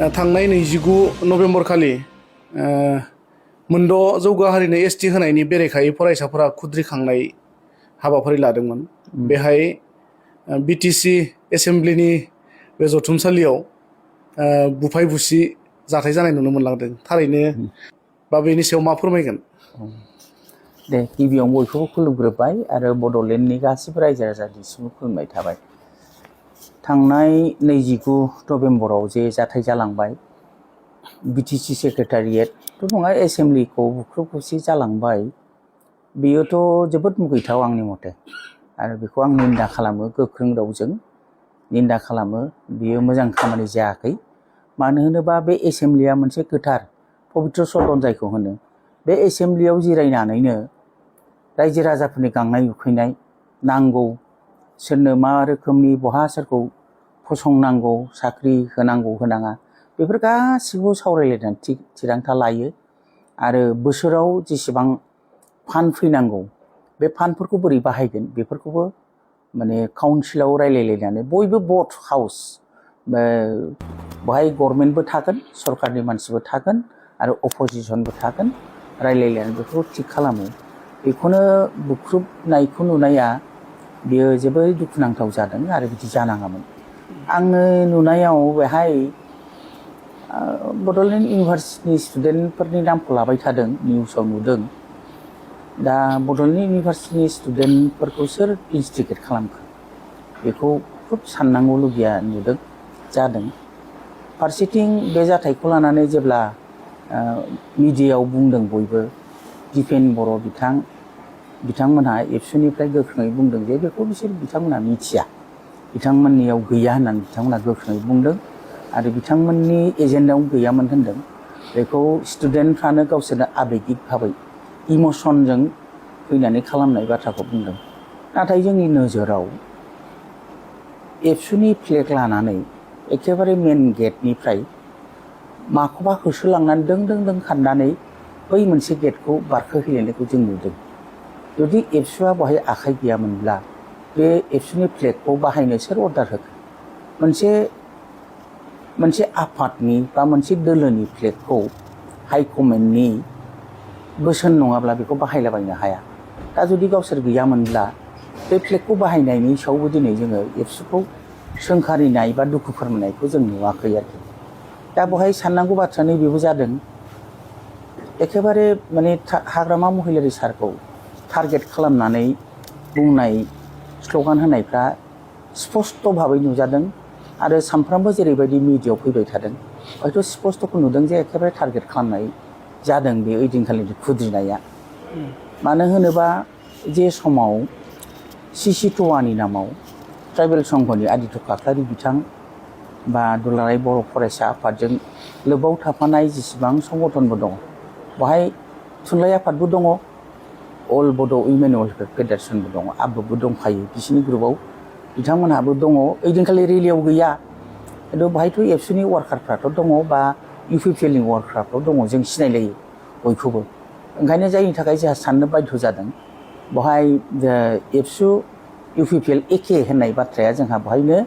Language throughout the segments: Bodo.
थांनाय 29 नभेम्बर खालि मोनद' जौगा हारिनो एसटि होनायनि बेरेखायै फरायसाफोरा खुद्रिखांनाय हाबाफारि लादोंमोन। बेहाय बिटिसि एसेमब्लिनि बे जथुमसालियाव बुफाय बुसि जाथाय जानाय नुनो मोनलांदों। थारैनो बा बेनि सायाव मा फोरमायगोन? दे गिबियाव बयखौबो खुलुमग्रोबाय आरो बड'लेण्डनि गासिबो रायजो राजानिसिमबो खुलुमनाय थाबाय। थांनाय 29 नभेम्बराव जे जाथाय जालांबाय, बिटिसि सेक्रेटारियेट नङा एसेमब्लिखौ बुख्रुब बुसि जालांबाय, बेयोथ' जोबोद मुगैथाव आंनि मथे। आरो बेखौ आं निन्दा खालामो, गोख्रों रावजों निन्दा खालामो। बियो मोजां खामानि जायाखै। मानो होनोबा बे एसेमब्लिया मोनसे गोथार पबित्र सदन जायखौ होनो। बे एसेमब्लियाव जिरायनानैनो रायजो राजाफोरनि गांनाय उखैनाय, नांगौ सोरनो मा रोखोमनि बहा सोरखौ फसंनांगौ, साख्रि होनांगौ होनाङा, बेफोर गासिबो सावरायलायनानै थिरांथा लायो। आरो बोसोराव जेसेबां फान्ड फैनांगौ, बे फान्डफोरखौ बोरै बाहायगोन बेफोरखौबो माने काउन्सिलाव रायलायलायनानै बयबो भट हाउस, बेहाय गभर्नमेन्टबो थागोन, सरकारनि मानसिबो थागोन आरो अपोजिसनबो थागोन, रायलायलायनानै बेखौ थिग खालामो। बेखौनो बुख्रुबनायखौ नुनाया बियो जोबोर दुखुनांथाव जादों आरो बिदि जानाङामोन। आङो नुनायाव बेहाय बड'लेण्ड इउनिभारसिटिनि स्टुडेन्टफोरनि नामखौ लाबाय थादों, निउसाव नुदों। दा बड'लेण्ड इउनिभारसिटिनि स्टुडेन्टफोरखौ सोर इन्सटिगेट खालामखो, बेखौ खोब साननांगौलगिया नुदों, जादों। फारसेथिं बे जाथायखौ लानानै जेब्ला मिडियायाव बुंदों बयबो, दिपेन बर' बिथांमोनहा एबसुनिफ्राय गोख्रोङै बुंदों जे बेखौ बिथांमोनहा मिथिया, बिथांमोननियाव गैया होननानै बिथांमोनहा गोख्रोङै बुंदों आरो बिथांमोननि एजेन्डायाव गैयामोन होनदों। बेखौ स्टुडेन्टफ्रानो गावसोरनो आबेगिक भाबै इमसनजों फैनानै खालामनाय बाथ्राखौ बुंदों। नाथाय जोंनि नोजोराव एबसुनि फ्लेग लानानै एखेबारे मेन गेटनिफ्राय माखौबा होसोलांनानै दों दों दों खारनानै बै मोनसे गेटखौ बारखोहैलायनायखौ जों नुदों। जुदि एबसुआ बेहाय आखाइ गैयामोनब्ला बे एबसुनि फ्लेगखौ बाहायनो सोर अर्डार होखो? मोनसे आफादनि बा मोनसे दोलोनि फ्लेगखौ हाइकमेन्डनि बोसोन नङाब्ला बेखौ बाहायलाबायनो हाया। दा जुदि गावसोर गैयामोनब्ला बे फ्लेगखौ बाहायनायनि सायावबो दिनै जोङो एबसुखौ सोंखारिनाय बा दुखु फोरमायनायखौ जों नुवाखै आरोखि। दा बेहाय साननांगौ बाथ्रा नैबेबो जादों, एखेबारे माने हाग्रामा महिलारि सारखौ टारगेट खालामनानै बुंनाय स्ल'गान होनायफ्रा स्पस्ट' भाबै नुजादों आरो सानफ्रामबो जेरैबायदि मिडियायाव फैबाय थादों, हयथ' स्पस्ट'खौ नुदों जे एखेबारे टारगेट खालामनाय जादों बे ओइदिनखालिनि खुद्रिनाया। मानो होनोबा जे समाव सिसि ट'वानि नामाव ट्राइबेल संघनि आदित्य काख्लारि बिथां बा दुलाराय बर' फरायसा आफादजों लोब्बाव थाफानाय जेसेबां संगठनबो दङ, बेहाय थुनलाइ आफादबो दङ, अल बड' उइमेन वेलफेयार फेडारेसनबो दङ, आबबो दंफायो बिसिनि ग्रुपआव, बिथांमोनहाबो दङ। ओइदिनखालि रेलियाव गैया, खिन्थु बेहायथ' एबसुनि वार्कारफ्राथ' दङ बा इउपिपिएलनि वार्कारफ्राथ' दङ, जों सिनायलायो बयखौबो। ओंखायनो जायनि थाखाय जोंहा साननो बाध्य जादों, बेहाय एबसु इउपिपिएल एखे होननाय बाथ्राया जोंहा बेहायनो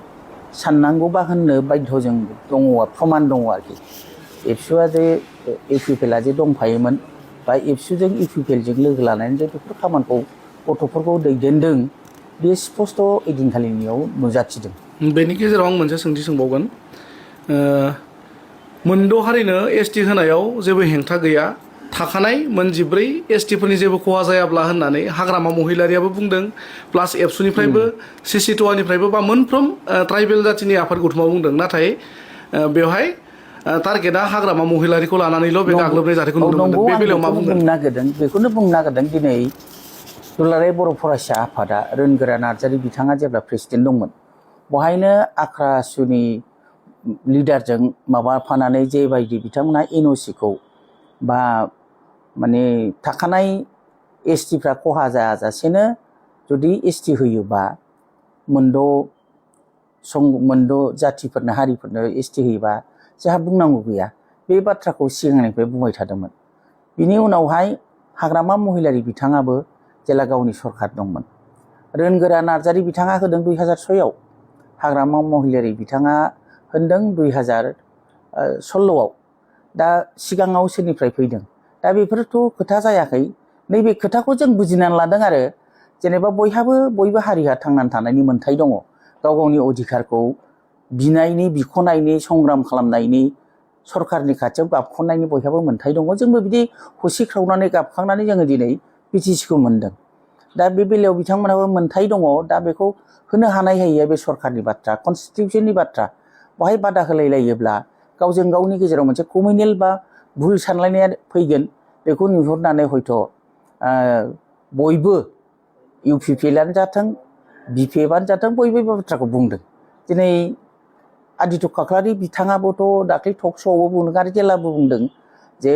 साननांगौ बा होननो बाध्य जों दङ, प्रमान दङ आरोखि। एबसुआ जे इउपिपिएलआ जे दंफायोमोन बा एबसुजों इउपिपिएलजों लोगो लानानै जे बेफोर खामानिखौ गथ'फोरखौ दैदेनदों, बे स्पस्ट' ओइदिनखालिनियाव नुजाथिदों। बेनि गेजेराव आं मोनसे सोंथि सोंबावगोन। मोनद' हारिनो एसटि होनायाव जेबो हेंथा गैया, थाखानाय मोन 14 एसटिफोरनि जेबो खहा जायाब्ला होननानै हाग्रामा महिलारियाबो बुंदों, प्लास एबसुनिफ्रायबो सिसि ट'वानिफ्रायबो बा मोनफ्रोम ट्राइबेल जाथिनि आफाद गौथुमा बुंदों। नाथाय बेवहाय टारगेटआ हाग्रामा महिलारिखौ लानानैल' बे गाग्लोबनाय जाथायखौ नुनो मोनदों। बे बेलायाव मा बुंगोन? बेखौनो बुंनो नागिरदों दिनै दुलाराय बर' फरायसा आफादा रोनगोरा नार्जारि बिथाङा जेब्ला प्रेसिडेन्ट दंमोन, बेहायनो आख्रा आसुनि लिडारजों माबाफानानै जेबायदि बिथांमोनहा एनअसिखौ बा माने थाखानाय एसटिफ्रा खहा जायाजासेनो जुदि एसटि होयोबा मोनद' जातिफोरनो हारिफोरनो एसटि होयोबा जोंहा बुंनांगौ गैया, बे बाथ्राखौ सिगांनिफ्राय बुंबाय थादोंमोन। बिनि उनावहाय हाग्रामा महिलारि बिथाङाबो जेला गावनि सरकार दंमोन, रोनगोरा नार्जारि बिथाङा होदों 2006आव, हाग्रामा महिलारि बिथाङा होनदों सल्ल'आव दा सिगाङाव सोरनिफ्राय फैदों दा बेफोरथ' खोथा जायाखै नैबे खोथाखौ जों बुजिनानै लादों आरो जेनेबा बयबो हारिहा थांनानै थानायनि मोन्थाय दङ गाव गावनि अधिकारखौ बिनायनि बिख'नायनि संग्राम खालामनायनि सरकारनि खाथियाव गाबख'नायनि बयहाबो मोन्थाय दङ जोंबो बिदि होसिख्रावनानै गाबखांनानै जोङो दिनै पिटिसिखौ मोनदों दा बे बेलायाव बिथांमोनाबो मोन्थाय दङ दा बेखौ होनो हानाय हायैया बे सरकारनि बाथ्रा कनस्टिटिउसननि बाथ्रा बहाय बादा होलाय लायोब्ला गावजों गावनि गेजेराव मोनसे कमिउनेल बा भुल सानलायनाया फैगोन बेखौ नुहुरनानै हयथ' बयबो इउपिपिएलआनो जाथों बिपिएफआनो जाथों बयबो बे बाथ्राखौ बुंदों दिनै आदित्य खाख्लारि बिथाङाबोथ' दाख्लै टक श'आवबो बुंदों आरो जेलाबो बुंदों जे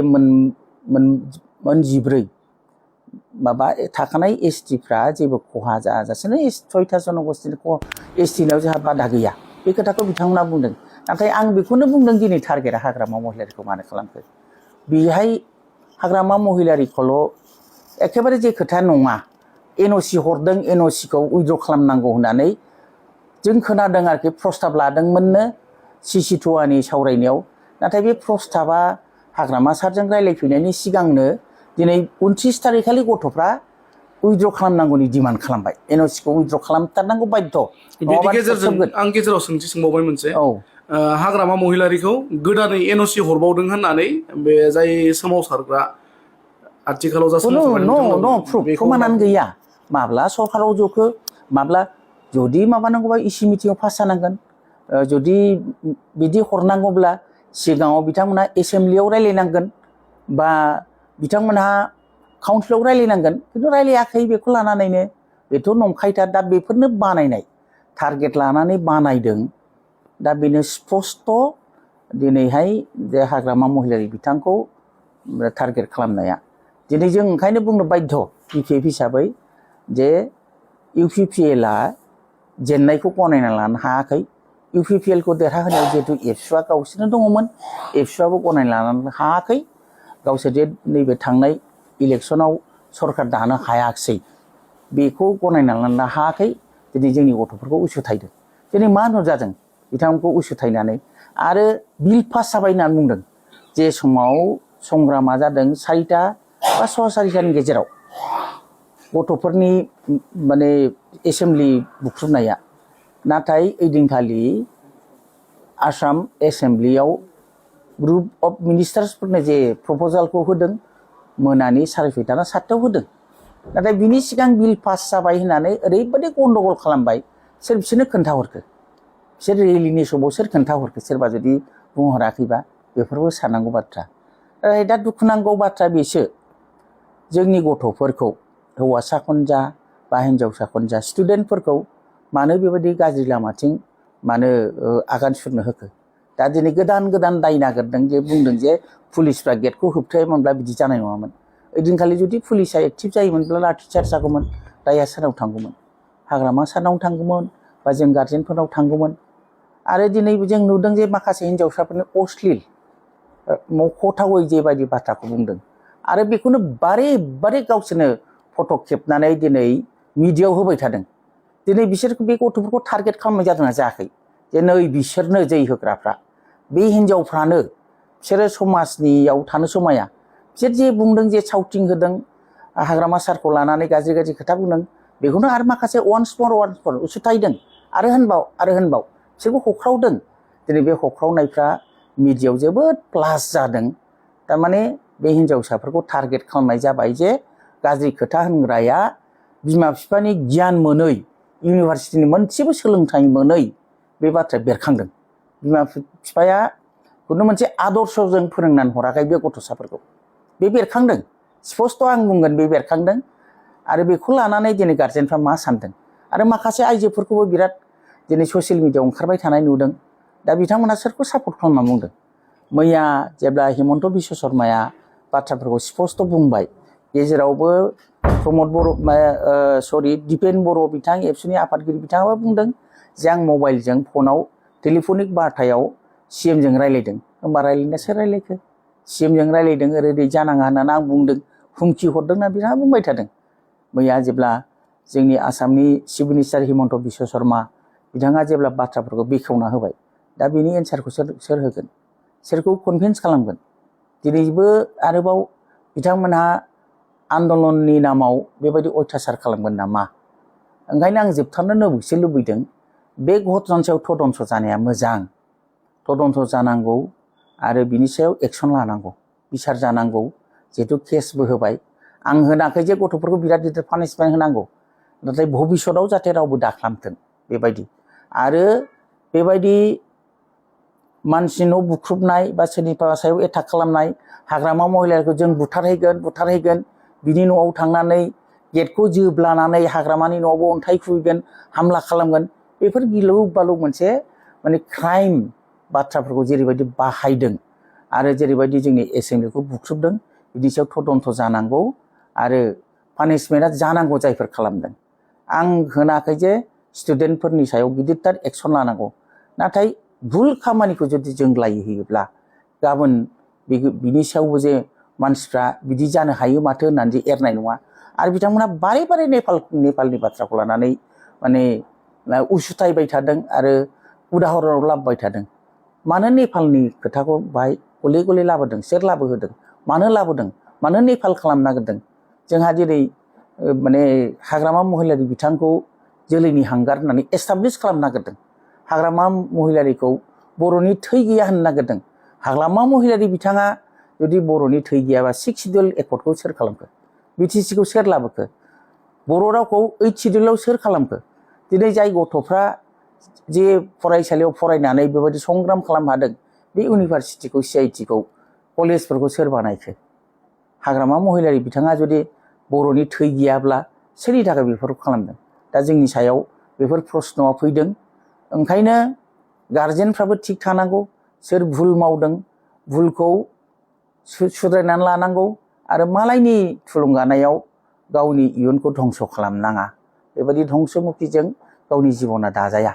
मोनजिब्रै माबा थाखानाय एसटिफ्रा जेबो खहा जाजासेनो 6था जनगोष्ठीनि एसटिनाव जोंहा बादा गैया बे खोथाखौ बिथांमोना बुंदों नाथाय आं बेखौनो बुंदों दिनै टारगेटआ हाग्रामा महिलारिखौ मानो खालामखो बेहाय हाग्रामा महिलारिखौल' एखेबारे जे खोथा नङा एनअसि हरदों एनअसिखौ उइद्र' खालामनांगौ होननानै जों खोनादों आरोखि प्रस्ताब लादोंमोननो सिसि2नि सावरायनायाव नाथाय बे प्रस्ताबा हाग्रामा सारजों रायलायफैनायनि सिगांनो दिनै 29 थारिखखालि गथ'फ्रा उइद्र' खालामनांगौनि डिमान्ड खालामबाय एनअसिखौ उइद्र' खालामथारनांगौ बाध्य बिनि गेजेरजों आं गेजेराव सोंथि सोंबावबाय मोनसे हाग्रामा महिलारिखौ गोदानै एनअसि हरबावदों होननानै बे जाय सोमावसारग्रा आथिखालाव जा सोमावसारबाय प्रमानानो गैया माब्ला सरकाराव जखो माब्ला जुदि माबानांगौबा इसि मिटिङाव पास जानांगोन जुदि बिदि हरनांगौब्ला सिगाङाव बिथांमोनहा एसेम्ब्लियाव रायलायनांगोन बा बिथांमोनहा काउन्सिलाव रायलायनांगोन खिन्थु रायलायाखै बेखौ लानानैनो बेथ' नंखायथार दा बेफोरनो बानायनाय टारगेट लानानै बानायदों दा बेनो स्पस्ट' दिनैहाय जे हाग्रामा महिलारि बिथांखौ टारगेट खालामनाया दिनै जों ओंखायनो बुंनो बाध्य बिपिएफ हिसाबै जे इउपिपिएलआ जेननायखौ गनायना लानो हायाखै इउपिपिएलखौ देरहाहोनायाव जिहेतु एबसुआ गावसोरनो दङमोन एबसुआबो गनायना लानो हायाखै गावसोर जे नैबे थांनाय इलेक्सनाव सरकार दानो हायाखिसै बेखौ गनायना लानो हायाखै दिनै जोंनि गथ'फोरखौ उसुथायदों दिनै मा नुजादों बिथांमोनखौ उसुथायनानै आरो बिल पास जाबाय होननानै बुंदों जे समाव संग्रामा जादों 4टा बा 6-4टानि गेजेराव गथ'फोरनि माने एसेम्ब्लि बुख्रुबनाया नाथाय ओइदिनखालि आसाम एसेम्ब्लियाव ग्रुप अफ मिनिस्टार्सफोरनो जे प्रप'जालखौ होदों मोनानि 6:30 ना 7टायाव होदों नाथाय बिनि सिगां बिल पास जाबाय होननानै ओरैबायदि गन्डगल खालामबाय सोर बिसोरनो खोन्थाहरखो बिसोर रेलिनि समाव सोर खोन्थाहरखो सोरबा जुदि बुंहराखैबा बेफोरबो साननांगौ बाथ्रा दा दुखुनांगौ बाथ्रा बेसो जोंनि गथ'फोरखौ हौवासाखौनो जा बा हिन्जावसाखौनो जा स्टुडेन्टफोरखौ मानो बेबायदि गाज्रि लामाथिं मानो आगान सुरनो होखो दा दिनै गोदान दाय नागिरदों जे बुंदों जे पुलिसफ्रा गेटखौ होबथायोमोनब्ला बिदि जानाय नङामोन ओइदिनखालि जुदि पुलिसा एक्टिभ जायोमोनब्ला लाठिचार्ज जागौमोन दाया सोरनाव थांगौमोन हाग्रामा सारनाव थांगौमोन बा जों गार्जेनफोरनाव थांगौमोन आरो दिनै जों नुदों जे माखासे हिन्जावसाफोरनि अश्लील मख'थावै जेबायदि बाथ्राखौ बुंदों आरो बेखौनो बारे गावसोरनो फट' खेबनानै दिनै मिडियायाव होबाय थादों दिनै बिसोर बे गथ'फोरखौ टारगेट खालामनाय जादोंना जायाखै जे नै बिसोरनो जै होग्राफ्रा बे हिन्जावफ्रानो बिसोरो समाजनियाव थानो समाया बिसोर जे बुंदों जे साउटिं होदों हाग्रामा सारखौ लानानै गाज्रि खोथा बुंदों बेखौनो आरो माखासे वान्स मर उसुथायदों आरो होनबाव बिसोरबो हख्रावदों दिनै बे हख्रावनायफ्रा मिडियायाव जोबोद प्लास जादों थारमाने बे हिन्जावसाफोरखौ टारगेट खालामनाय जाबाय जे गाज्रि खोथा होनग्राया बिमा बिफानि गियान मोनै इउनिभारसिटिनि मोनसेबो सोलोंथाइ मोनै बे बाथ्राया बेरखांदों बिमा बिफाया खुनु मोनसे आदर्शजों फोरोंनानै हराखै बे गथ'साफोरखौ बे बेरखांदों स्पस्ट' आं बुंगोन बे बेरखांदों आरो बेखौ लानानै दिनै गार्जेनफ्रा मा सानदों आरो माखासे आइजोफोरखौबो बिराद दिनै ससियेल मिडियायाव ओंखारबाय थानाय नुदों दा बिथांमोना सोरखौ सापर्ट खालामना बुंदों मैया जेब्ला हिमन्त बिश्व शर्माया बाथ्राफोरखौ स्पस्ट' बुंबाय गेजेरावबो प्रमद बर' दिपेन बर' बिथां एबसुनि आफादगिरि बिथाङाबो बुंदों जे आं मबाइलजों फनाव टेलिफनिक बार्तायाव सिएमजों रायलायदों होमबा रायलायना सोर रायलायखो सिएमजों रायलायदों ओरै जानाङा होननानै आं बुंदों हुमखि हरदोंना बिथाङा बुंबाय थादों मैया जेब्ला जोंनि आसामनि चिफ मिनिस्टार हिमन्त बिश्व शर्मा बिथाङा जेब्ला बाथ्राफोरखौ बेखेवना होबाय दा बेनि एन्सारखौ सोर होगोन सोरखौ कनभिन्स खालामगोन दिनैबो आरोबाव बिथांमोनहा आन्दलननि नामाव बेबायदि अयथासार खालामगोन नामा ओंखायनो आं जोबथारनो लुबैदों बे घटनानि सायाव तदन्त जानाया मोजां तदन्त जानांगौ आरो बिनि सायाव एक्सन लानांगौ बिसार जानांगौ जिहेतु केसबो होबाय आं होनाखै जे गथ'फोरखौ बिराद गिदिर पानिशमेन्ट होनांगौ नाथाय भबिष्यतआव जाहाथे रावबो दाखालामथों बेबायदि आरो बेबायदि मानसि न' बुख्रुबनाय बा सोरनिबा सायाव एटाक खालामनाय हाग्रामा महिलाखौ जों बुथारहैगोन बिनि न'आव थांनानै गेटखौ जोब्लानानै हाग्रामानि न'आवबो अन्थाइ खुबैगोन हामला खालामगोन बेफोर गिलु बालु मोनसे माने क्राइम बाथ्राफोरखौ जेरैबायदि बाहायदों आरो जेरैबायदि जोंनि एसेम्ब्लिखौ बुख्रुबदों बिनि सायाव तदन्त जानांगौ आरो पानिशमेन्टआ जानांगौ जायफोर खालामदों आं होनाखै जे स्टुडेन्टफोरनि सायाव गिदिरथार एक्सन लानांगौ नाथाय भुल खामानिखौ जुदि जों लायहोयोब्ला गाबोन बिनि सायावबो जे मानसिफ्रा बिदि जानो हायो माथो होननानै जे एरनाय नङा आरो बिथांमोना बारे बारे नेपालनि बाथ्राखौ लानानै माने उसुथायबाय थादों आरो उदाहरनाव लाबोबाय थादों मानो नेपालनि खोथाखौ बाहाय गले गले लाबोदों सोर लाबोहोदों मानो लाबोदों मानो नेपाल खालामनो नागिरदों जोंहा जेरै माने हाग्रामा महिलारि बिथांखौ जोलैनि हांगार होननानै एस्टाब्लिस खालामनो नागिरदों हाग्रामा महिलारिखौ बर'नि थै गैया होननो नागिरदों हाग्रामा महिलारि बिथाङा जुदि बर'नि थै गैयाबा 6 सिडिउल एकर्डखौ सोर खालामखो बिटिसिखौ सोर लाबोखो बर' रावखौ 8 सिडिउलाव सोर खालामखो दिनै जाय गथ'फ्रा जे फरायसालियाव फरायनानै बेबायदि संग्राम खालामनो हादों बे इउनिभारसिटिखौ CITखौ कलेजफोरखौ सोर बानायखो हाग्रामा महिलारि बिथाङा जुदि बर'नि थै गैयाब्ला सोरनि थाखाय बेफोरखौ खालामदों दा जोंनि सायाव बेफोर प्रश्नआ फैदों ओंखायनो गार्जेनफ्राबो थिग थानांगौ सोर भुल मावदों भुलखौ सुद्रायनानै लानांगौ आरो मालायनि थुलुंगानायाव गावनि इयुनखौ धंस खालामनाङा बेबायदि धंसमुखिजों गावनि जिबना दाजाया